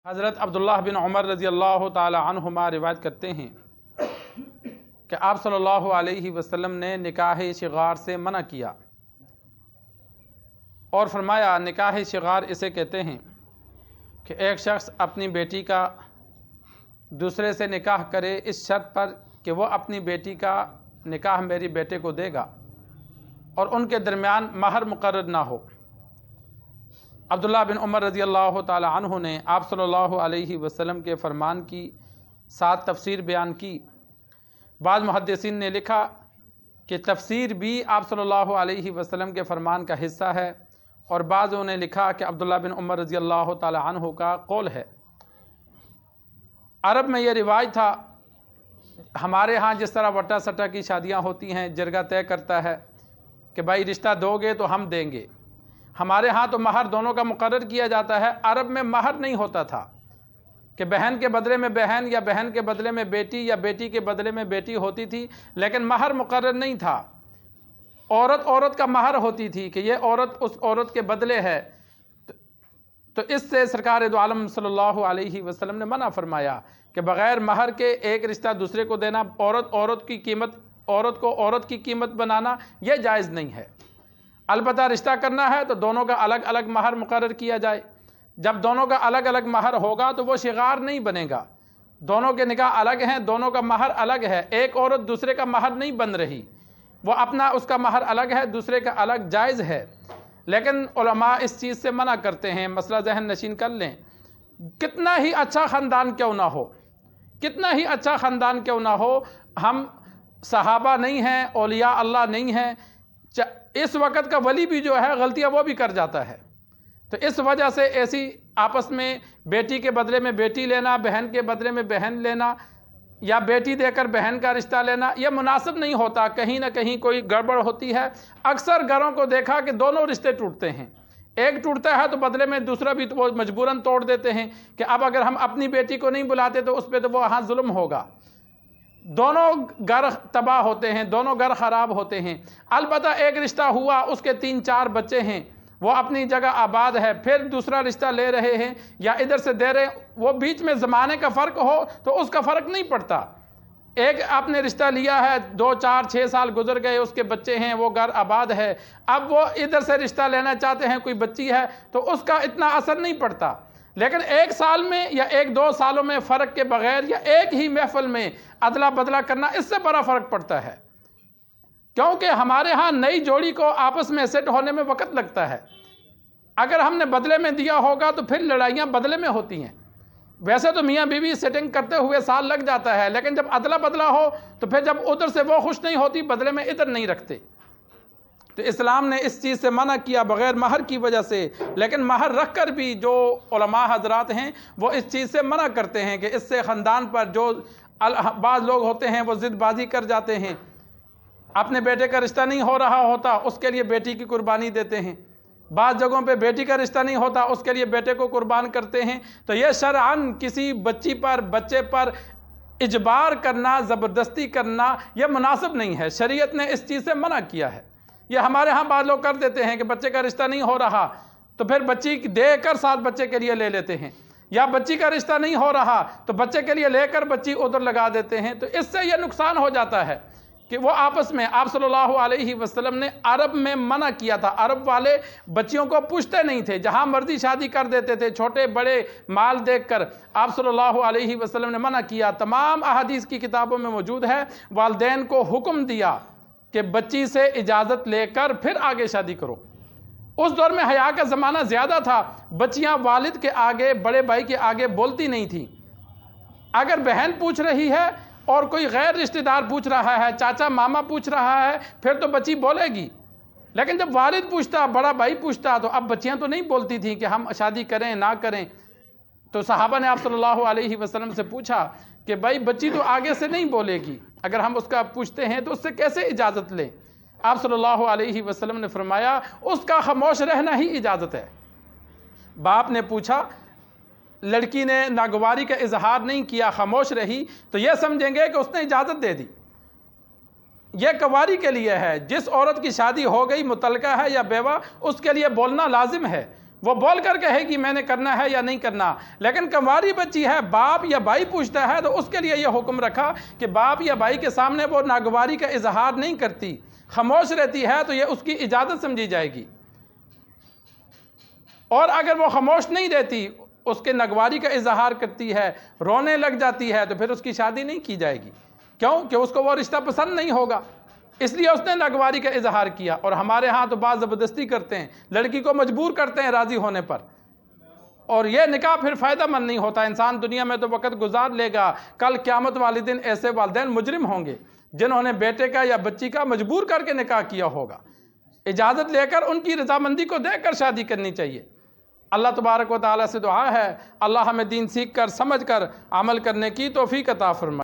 حضرت عبداللہ بن عمر رضی اللہ تعالی عنہما روایت کرتے ہیں کہ آپ صلی اللہ علیہ وسلم نے نکاح شغار سے منع کیا اور فرمایا نکاح شغار اسے کہتے ہیں کہ ایک شخص اپنی بیٹی کا دوسرے سے نکاح کرے اس شرط پر کہ وہ اپنی بیٹی کا نکاح میری بیٹے کو دے گا اور ان کے درمیان مہر مقرر نہ ہو۔ عبداللہ بن عمر رضی اللہ تعالی عنہ نے آپ صلی اللہ علیہ وسلم کے فرمان کی 7 تفسیر بیان کی۔ بعض محدثین نے لکھا کہ تفسیر بھی آپ صلی اللہ علیہ وسلم کے فرمان کا حصہ ہے، اور بعضوں نے لکھا کہ عبداللہ بن عمر رضی اللہ تعالی عنہ کا قول ہے۔ عرب میں یہ رواج تھا، ہمارے ہاں جس طرح وٹا سٹا کی شادیاں ہوتی ہیں، جرگہ طے کرتا ہے کہ بھائی رشتہ دو گے تو ہم دیں گے، ہمارے ہاں تو مہر دونوں کا مقرر کیا جاتا ہے۔ عرب میں مہر نہیں ہوتا تھا کہ بہن کے بدلے میں بہن یا بہن کے بدلے میں بیٹی یا بیٹی کے بدلے میں بیٹی ہوتی تھی، لیکن مہر مقرر نہیں تھا۔ عورت کا مہر ہوتی تھی کہ یہ عورت اس عورت کے بدلے ہے، تو اس سے سرکار دو عالم صلی اللہ علیہ وسلم نے منع فرمایا کہ بغیر مہر کے ایک رشتہ دوسرے کو دینا، عورت کو عورت کی قیمت بنانا، یہ جائز نہیں ہے۔ البتہ رشتہ کرنا ہے تو دونوں کا الگ الگ مہر مقرر کیا جائے۔ جب دونوں کا الگ الگ مہر ہوگا تو وہ شغار نہیں بنے گا۔ دونوں کے نکاح الگ ہیں، دونوں کا مہر الگ ہے، ایک عورت دوسرے کا مہر نہیں بن رہی، وہ اپنا اس کا مہر الگ ہے، دوسرے کا الگ جائز ہے۔ لیکن علماء اس چیز سے منع کرتے ہیں۔ مسئلہ ذہن نشین کر لیں، کتنا ہی اچھا خاندان کیوں نہ ہو، کتنا ہی اچھا خاندان کیوں نہ ہو، ہم صحابہ نہیں ہیں، اولیاء اللہ نہیں ہیں، اس وقت کا ولی بھی جو ہے غلطیاں وہ بھی کر جاتا ہے۔ تو اس وجہ سے ایسی آپس میں بیٹی کے بدلے میں بیٹی لینا، بہن کے بدلے میں بہن لینا، یا بیٹی دے کر بہن کا رشتہ لینا، یہ مناسب نہیں ہوتا۔ کہیں نہ کہیں کوئی گڑبڑ ہوتی ہے۔ اکثر گھروں کو دیکھا کہ دونوں رشتے ٹوٹتے ہیں، ایک ٹوٹتا ہے تو بدلے میں دوسرا بھی وہ مجبوراً توڑ دیتے ہیں کہ اب اگر ہم اپنی بیٹی کو نہیں بلاتے تو اس پہ تو وہ ہاں ظلم ہوگا۔ دونوں گھر تباہ ہوتے ہیں، دونوں گھر خراب ہوتے ہیں۔ البتہ ایک رشتہ ہوا، اس کے 3-4 بچے ہیں، وہ اپنی جگہ آباد ہے، پھر دوسرا رشتہ لے رہے ہیں یا ادھر سے دے رہے ہیں، وہ بیچ میں زمانے کا فرق ہو تو اس کا فرق نہیں پڑتا۔ ایک آپ نے رشتہ لیا ہے، 2-4-6 سال گزر گئے، اس کے بچے ہیں، وہ گھر آباد ہے، اب وہ ادھر سے رشتہ لینا چاہتے ہیں، کوئی بچی ہے، تو اس کا اتنا اثر نہیں پڑتا۔ لیکن 1 سال میں یا 1-2 سالوں میں فرق کے بغیر یا ایک ہی محفل میں ادلا بدلا کرنا، اس سے بڑا فرق پڑتا ہے، کیونکہ ہمارے ہاں نئی جوڑی کو آپس میں سیٹ ہونے میں وقت لگتا ہے۔ اگر ہم نے بدلے میں دیا ہوگا تو پھر لڑائیاں بدلے میں ہوتی ہیں۔ ویسے تو میاں بیوی سیٹنگ کرتے ہوئے سال لگ جاتا ہے، لیکن جب ادلا بدلا ہو تو پھر جب ادھر سے وہ خوش نہیں ہوتی، بدلے میں ادھر نہیں رکھتے۔ تو اسلام نے اس چیز سے منع کیا بغیر مہر کی وجہ سے، لیکن مہر رکھ کر بھی جو علماء حضرات ہیں وہ اس چیز سے منع کرتے ہیں کہ اس سے خاندان پر جو بعض لوگ ہوتے ہیں وہ ضد بازی کر جاتے ہیں، اپنے بیٹے کا رشتہ نہیں ہو رہا ہوتا اس کے لیے بیٹی کی قربانی دیتے ہیں، بعض جگہوں پہ بیٹی کا رشتہ نہیں ہوتا اس کے لیے بیٹے کو قربان کرتے ہیں۔ تو یہ شرعاً کسی بچی پر بچے پر اجبار کرنا، زبردستی کرنا، یہ مناسب نہیں ہے۔ شریعت نے اس چیز سے منع کیا ہے۔ یہ ہمارے ہاں بعض لوگ کر دیتے ہیں کہ بچے کا رشتہ نہیں ہو رہا تو پھر بچی دے کر ساتھ بچے کے لیے لے لیتے ہیں، یا بچی کا رشتہ نہیں ہو رہا تو بچے کے لیے لے کر بچی ادھر لگا دیتے ہیں۔ تو اس سے یہ نقصان ہو جاتا ہے کہ وہ آپس میں، آپ صلی اللہ علیہ وسلم نے عرب میں منع کیا تھا۔ عرب والے بچیوں کو پوچھتے نہیں تھے، جہاں مرضی شادی کر دیتے تھے، چھوٹے بڑے مال دیکھ کر۔ آپ صلی اللہ علیہ وسلم نے منع کیا، تمام احادیث کی کتابوں میں موجود ہے۔ والدین کو حکم دیا کہ بچی سے اجازت لے کر پھر آگے شادی کرو۔ اس دور میں حیا کا زمانہ زیادہ تھا، بچیاں والد کے آگے، بڑے بھائی کے آگے بولتی نہیں تھیں۔ اگر بہن پوچھ رہی ہے اور کوئی غیر رشتہ دار پوچھ رہا ہے، چاچا ماما پوچھ رہا ہے، پھر تو بچی بولے گی۔ لیکن جب والد پوچھتا، بڑا بھائی پوچھتا، تو اب بچیاں تو نہیں بولتی تھیں کہ ہم شادی کریں نہ کریں۔ تو صحابہ نے آپ صلی اللہ علیہ وسلم سے پوچھا کہ بھائی بچی تو آگے سے نہیں بولے گی، اگر ہم اس کا پوچھتے ہیں تو اس سے کیسے اجازت لیں؟ آپ صلی اللہ علیہ وسلم نے فرمایا اس کا خاموش رہنا ہی اجازت ہے۔ باپ نے پوچھا، لڑکی نے ناگواری کا اظہار نہیں کیا، خاموش رہی، تو یہ سمجھیں گے کہ اس نے اجازت دے دی۔ یہ کنواری کے لیے ہے، جس عورت کی شادی ہو گئی، مطلقہ ہے یا بیوہ، اس کے لیے بولنا لازم ہے۔ وہ بول کر کہے گی میں نے کرنا ہے یا نہیں کرنا. لیکن کنواری بچی ہے، باپ یا بھائی پوچھتا ہے تو اس کے لیے یہ حکم رکھا کہ باپ یا بھائی کے سامنے وہ ناگواری کا اظہار نہیں کرتی، خاموش رہتی ہے تو یہ اس کی اجازت سمجھی جائے گی. اور اگر وہ خاموش نہیں رہتی، اس کے ناگواری کا اظہار کرتی ہے، رونے لگ جاتی ہے، تو پھر اس کی شادی نہیں کی جائے گی. کیوں؟ کہ اس کو وہ رشتہ پسند نہیں ہوگا، اس لیے اس نے ناگواری کا اظہار کیا. اور ہمارے ہاں تو بعض زبردستی کرتے ہیں، لڑکی کو مجبور کرتے ہیں راضی ہونے پر، اور یہ نکاح پھر فائدہ مند نہیں ہوتا. انسان دنیا میں تو وقت گزار لے گا، کل قیامت والے دن ایسے والدین مجرم ہوں گے جنہوں نے بیٹے کا یا بچی کا مجبور کر کے نکاح کیا ہوگا. اجازت لے کر ان کی رضامندی کو دے کر شادی کرنی چاہیے. اللہ تبارک و تعالیٰ سے دعا ہے اللہ ہمیں دین سیکھ کر، سمجھ کر عمل کرنے کی توفیق عطا فرمائے.